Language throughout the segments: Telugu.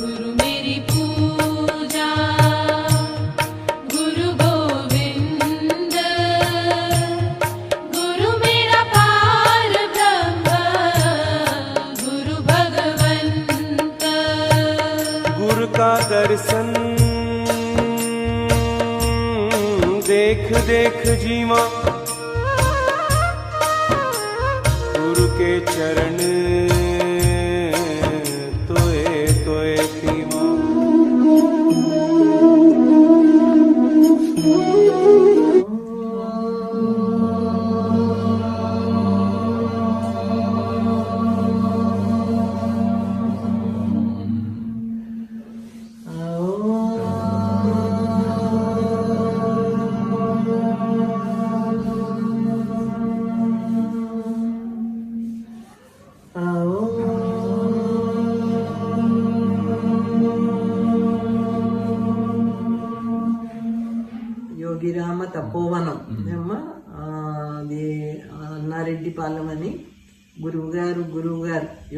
गुरु मेरी पूजा, गुरु गोविंद, गुरु मेरा पार ब्रह्म, गुरु भगवंत। गुरु का दर्शन देख देख जीवा, गुरु के चरण तोए तोए पीवा। యోగిరామ తపోవనం ఏమ్మా, అది అన్నారెడ్డిపాలెం అని గురువుగారు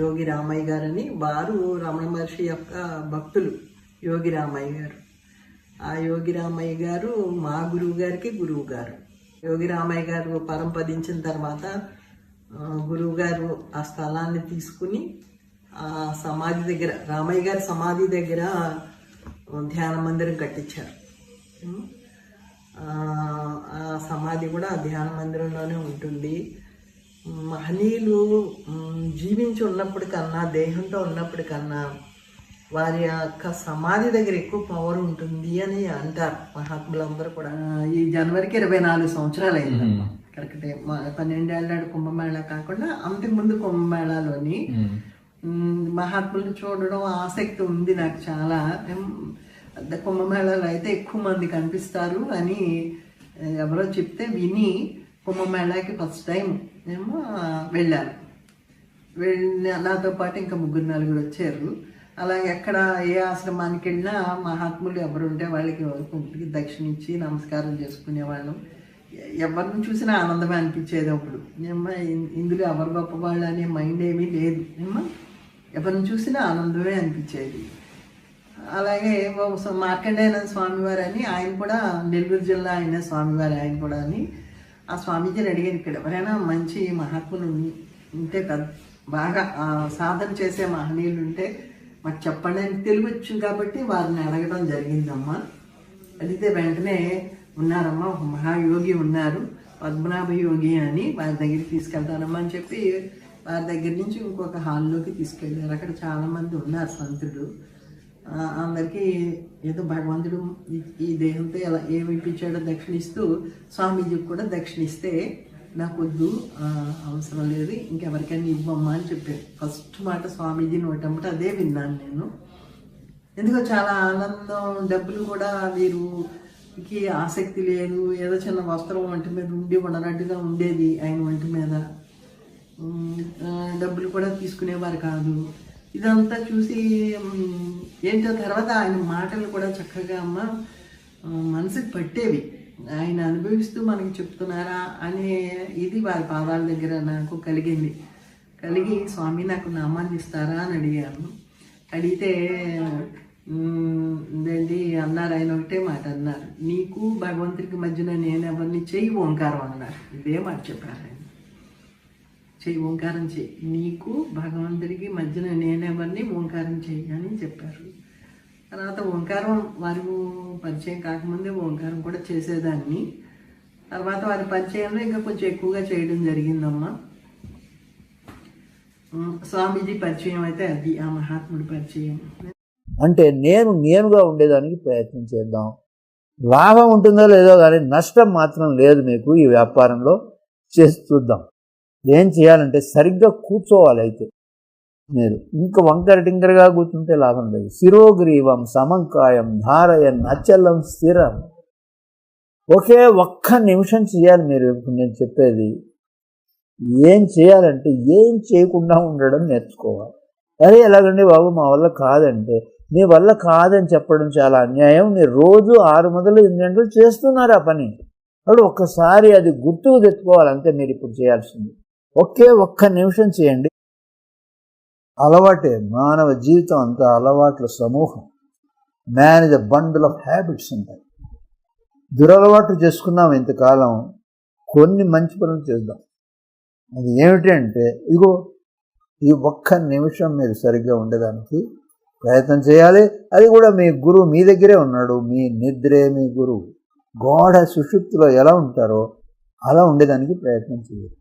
యోగి రామయ్య గారని, వారు రమణ మహర్షి యొక్క భక్తులు యోగి రామయ్య గారు. ఆ యోగి రామయ్య గారు మా గురువు గారికి గురువు గారు. యోగి రామయ్య గారు పరంపదించిన తర్వాత గురువు గారు ఆ స్థలాన్ని తీసుకుని ఆ సమాధి దగ్గర, రామయ్య గారి సమాధి దగ్గర ధ్యాన మందిరం కట్టించారు. ఆ సమాధి కూడా ఆ ధ్యాన మందిరంలోనే ఉంటుంది. మహనీయులు జీవించి ఉన్నప్పటికన్నా, దేహంతో ఉన్నప్పటికన్నా వారి యొక్క సమాధి దగ్గర ఎక్కువ పవర్ ఉంటుంది అని అంటారు మహాత్ములందరూ కూడా. ఈ జనవరికి 24 సంవత్సరాలు అయింది కరెక్టే. 12 ఏళ్ళ కుంభమేళా కాకుండా అంతకుముందు కుంభమేళాలోని మహాత్ములను చూడడం ఆసక్తి ఉంది నాకు చాలా. కుంభమేళాలో అయితే ఎక్కువ మంది కనిపిస్తారు అని ఎవరో చెప్తే విని కుంభమేళాకి ఫస్ట్ టైం ఏమో వెళ్ళాను. నాతో పాటు ఇంకా 3-4 వచ్చారు. అలాగే ఎక్కడ ఏ ఆశ్రమానికి వెళ్ళినా మహాత్ములు ఎవరు ఉంటే వాళ్ళకి దక్షిణ ఇచ్చి నమస్కారం చేసుకునేవాళ్ళం. ఎవరిని చూసినా ఆనందమే అనిపించేది. అప్పుడు ఏమ్మా ఇందులో ఎవరు గొప్పవాళ్ళు అనే మైండ్ ఏమీ లేదు. ఏమ్మా ఎవరిని చూసినా ఆనందమే అనిపించేది. అలాగే మార్కండేయ స్వామివారు అని, ఆయన కూడా నెల్లూరు జిల్లా ఆయన స్వామివారు, ఆయన కూడా అని ఆ స్వామీజీని అడిగాను, ఇక్కడ ఎవరైనా మంచి మహాత్ములు ఉంటే బాగా సాధన చేసే మహనీయులు ఉంటే మాకు చెప్పండి అని తెలుగు వచ్చింది కాబట్టి వారిని అడగడం జరిగిందమ్మా. అడిగితే వెంటనే ఉన్నారమ్మా, ఒక మహాయోగి ఉన్నారు పద్మనాభ యోగి అని, వారి దగ్గరికి తీసుకెళ్తానమ్మా అని చెప్పి వారి దగ్గర నుంచి ఇంకొక హాల్లోకి తీసుకెళ్ళారు. అక్కడ చాలామంది ఉన్నారు సంతులు. అందరికీ ఏదో భగవంతుడు ఈ దేహంతో ఎలా ఏమి ఇప్పించాడో దక్షిణిస్తూ స్వామీజీకి కూడా దక్షిణిస్తే నాకు వద్దు, అవసరం లేదు, ఇంకెవరికైనా ఇవ్వమ్మా అని చెప్పారు. ఫస్ట్ మాట స్వామీజీ నోటమ్మట అదే విన్నాను నేను. ఎందుకో చాలా ఆనందం. డబ్బులు కూడా వీరికి ఆసక్తి లేదు, ఏదో చిన్న వస్త్రం ఒంటి మీద ఉండి ఉండనట్టుగా ఉండేది ఆయన ఒంటి మీద. డబ్బులు కూడా తీసుకునేవారు కాదు. ఇదంతా చూసి ఏంటో తర్వాత ఆయన మాటలు కూడా చక్కగా అమ్మ మనసుకు పట్టేవి. ఆయన అనుభవిస్తూ మనకి చెప్తున్నారా అనే ఇది వారి పాదాల దగ్గర నాకు కలిగింది. కలిగి స్వామి నాకు నామాన్ని ఇస్తారా అని అడిగాను. అడిగితే ఏంటి అన్నారు, ఆయన ఒకటే మాట అన్నారు, నీకు భగవంతుడికి మధ్యన నేను ఎవరిని చెయ్యి ఓంకారం అన్నారు. ఇదే మాట చెప్పారు ఆయన, చెయ్యి ఓంకారం చెయ్యి, నీకు భగవంతుడికి మధ్యన నేనెవరిని ఓంకారం చెయ్యి అని చెప్పారు. తర్వాత ఓంకారం వారి పరిచయం కాకముందే ఓంకారం కూడా చేసేదాన్ని. తర్వాత వారి పరిచయంలో ఇంకా కొంచెం ఎక్కువగా చేయడం జరిగిందమ్మా. స్వామీజీ పరిచయం అయితే అది ఆ మహాత్ముడి పరిచయం. అంటే నేనుగా ఉండేదానికి ప్రయత్నం చేద్దాం. లాభం ఉంటుందో లేదో కానీ నష్టం మాత్రం లేదు మీకు ఈ వ్యాపారంలో. చేసి చూద్దాం. ఏం చేయాలంటే సరిగ్గా కూర్చోవాలి. అయితే మీరు ఇంకా వంకర టింకరగా కూర్చుంటే లాభం లేదు. శిరోగ్రీవం సమంకాయం ధారయన్ అచలం స్థిరం. ఒకే ఒక్క నిమిషం చేయాలి మీరు. నేను చెప్పేది ఏం చేయాలంటే ఏం చేయకుండా ఉండడం నేర్చుకోవాలి. అరే ఎలాగండి బాబు మా వల్ల కాదంటే, మీ వల్ల కాదని చెప్పడం చాలా అన్యాయం. మీరు రోజు 6 మొదలు 8 గంటలు చేస్తున్నారు ఆ పని. అప్పుడు ఒక్కసారి అది గుర్తుకు తెచ్చుకోవాలి. అంతే మీరు ఇప్పుడు చేయాల్సింది. ఒకే ఒక్క నిమిషం చేయండి. అలవాటే మానవ జీవితం అంతా అలవాట్ల సమూహం. Man is a bundle of habits ఉంటాయి. దురలవాట్లు చేసుకున్నాం ఇంతకాలం, కొన్ని మంచి పనులు చేద్దాం. అది ఏమిటి అంటే, ఇదిగో ఈ ఒక్క నిమిషం మీరు సరిగ్గా ఉండేదానికి ప్రయత్నం చేయాలి. అది కూడా మీ గురువు మీ దగ్గరే ఉన్నాడు. మీ నిద్రే మీ గురువు. గోడ సుషుప్తిలో ఎలా ఉంటారో అలా ఉండేదానికి ప్రయత్నం చేయాలి.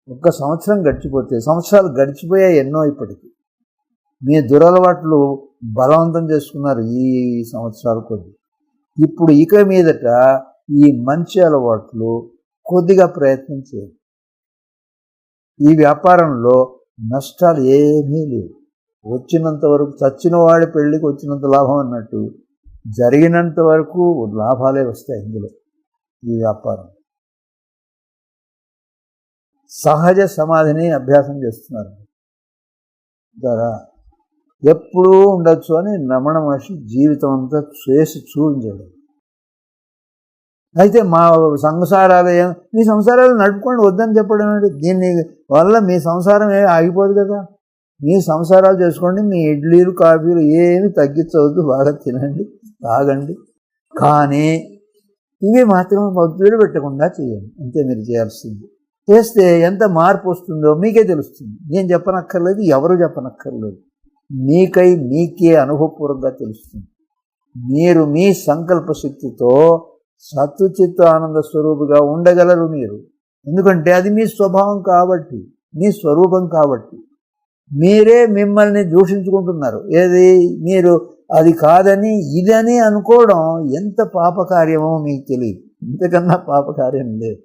ఒక్క సంవత్సరం గడిచిపోతే, సంవత్సరాలు గడిచిపోయాయి ఎన్నో. ఇప్పటికీ మీ దురలవాట్లు బలవంతం చేసుకున్నారు ఈ సంవత్సరాల కొద్ది. ఇప్పుడు ఇక మీదట ఈ మంచి అలవాట్లు కొద్దిగా ప్రయత్నం చేయాలి. ఈ వ్యాపారంలో నష్టాలు ఏమీ లేవు. వచ్చినంత వరకు చచ్చిన వాడి పెళ్ళికి వచ్చినంత లాభం అన్నట్టు జరిగినంత వరకు లాభాలే వస్తాయి ఇందులో. ఈ వ్యాపారం సహజ సమాధిని అభ్యాసం చేస్తున్నారు ద్వారా ఎప్పుడూ ఉండొచ్చు అని రమణ మహర్షి జీవితం అంతా చేసి చూపించాడు. అయితే మా సంసారాలు మీ సంసారాలు నడుపుకోండి వద్దని చెప్పడం ఏంటి? దీన్ని వల్ల మీ సంసారం ఏమి ఆగిపోదు కదా. మీ సంసారాలు చేసుకోండి, మీ ఇడ్లీలు కాఫీలు ఏమి తగ్గించవద్దు, బాగా తినండి తాగండి, కానీ ఇవి మాత్రం వదిలి పెట్టకుండా చేయండి. అంతే మీరు చేయాల్సింది. చేస్తే ఎంత మార్పు వస్తుందో మీకే తెలుస్తుంది. నేను చెప్పనక్కర్లేదు, ఎవరు చెప్పనక్కర్లేదు. మీకే అనుభవపూర్వకంగా తెలుస్తుంది. మీరు మీ సంకల్ప శక్తితో సత్తుచిత్త ఆనంద స్వరూపుగా ఉండగలరు మీరు. ఎందుకంటే అది మీ స్వభావం కాబట్టి, మీ స్వరూపం కాబట్టి. మీరే మిమ్మల్ని దూషించుకుంటున్నారు. ఏది మీరు అది కాదని ఇదని అనుకోవడం ఎంత పాపకార్యమో మీకు తెలియదు. ఇంతకన్నా పాపకార్యం లేదు.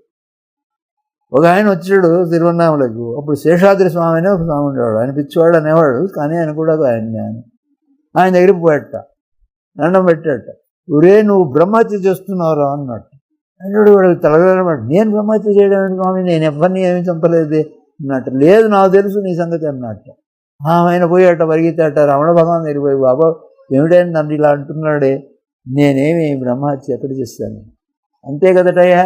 ఒక ఆయన వచ్చాడు తిరువన్నామలకు. అప్పుడు శేషాద్రి స్వామి అనే ఒక స్వామి ఉండేవాడు. ఆయన పిచ్చివాడు అనేవాడు, కానీ ఆయన కూడా ఆయన దగ్గరికి పోయట, దండం పెట్టాట. ఒరే నువ్వు బ్రహ్మహత్య చేస్తున్నావురా అన్నట్టు. అంటే వాడు తలగలమాట, నేను బ్రహ్మహత్య చేయడం ఏంటి స్వామి, నేను ఎవరిని ఏమీ చంపలేదు అన్నట్టు. లేదు నాకు తెలుసు నీ సంగతి అన్నట్టు. ఆయన పోయాట, పరిగెత్తాట, రమణ భగవాన్ దగ్గరికి పోయి, బాబా ఏమిటైనా నన్ను ఇలా అంటున్నాడే, నేనేమి బ్రహ్మహత్య ఎక్కడ చేస్తాను? అంతే కదటయ్యా,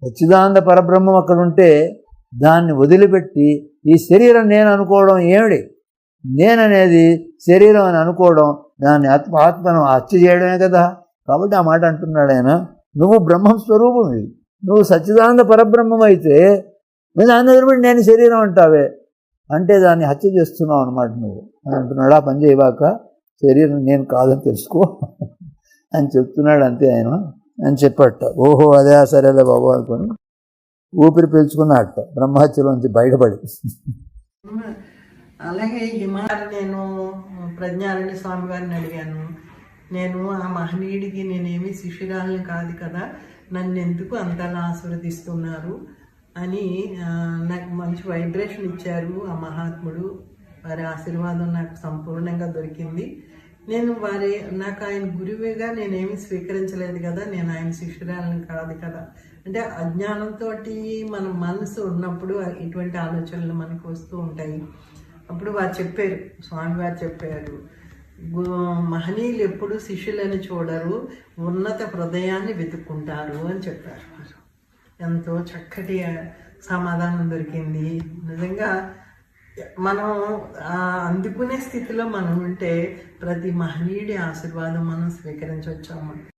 సచ్చిదానంద పరబ్రహ్మం అక్కడ ఉంటే దాన్ని వదిలిపెట్టి ఈ శరీరం నేను అనుకోవడం ఏమిటి? నేననేది శరీరం అని అనుకోవడం, దాన్ని ఆత్మను హత్య చేయడమే కదా. కాబట్టి ఆ మాట అంటున్నాడు ఆయన. నువ్వు బ్రహ్మం స్వరూపం, నువ్వు సచ్చిదానంద పరబ్రహ్మం అయితే దాన్ని వదిలిపెట్టి నేను శరీరం అంటావే అంటే దాన్ని హత్య చేస్తున్నావు అనమాట నువ్వు అని అంటున్నాడు. ఆ పని చేయబాక, శరీరం నేను కాదని తెలుసుకో అని చెప్తున్నాడు. అంతే ఆయన అని చెప్పట. ఓహో అదే సరేలే బాబు అనుకుని ఊపిరి పీల్చుకున్నట్ట బ్రహ్మహత్యలోంచి బయటపడి. అలాగే నేను ప్రజ్ఞారణ్య స్వామి గారిని అడిగాను, నేను ఆ మహనీయుడికి నేనేమి శిష్యురాలని కాదు కదా, నన్ను ఎందుకు అంతలా ఆశీర్వదిస్తున్నారు అని నాకు మంచి వైబ్రేషన్ ఇచ్చారు ఆ మహాత్ముడు. వారి ఆశీర్వాదం నాకు సంపూర్ణంగా దొరికింది. నాకు ఆయన గురువుగా నేనేమి స్వీకరించలేదు కదా, నేను ఆయన శిష్యురాలని కాదు కదా. అంటే అజ్ఞానంతో మన మనసు ఉన్నప్పుడు ఇటువంటి ఆలోచనలు మనకు వస్తూ ఉంటాయి. అప్పుడు వారు చెప్పారు, స్వామివారు చెప్పారు, మహనీయులు ఎప్పుడు శిష్యులని చూడరు, ఉన్నత హృదయాన్ని వెతుక్కుంటారు అని చెప్పారు. ఎంతో చక్కటి సమాధానం దొరికింది. నిజంగా మనం అందుకునే స్థితిలో మనం ఉంటే ప్రతి మహనీయుడి ఆశీర్వాదం మనం స్వీకరించవచ్చాము.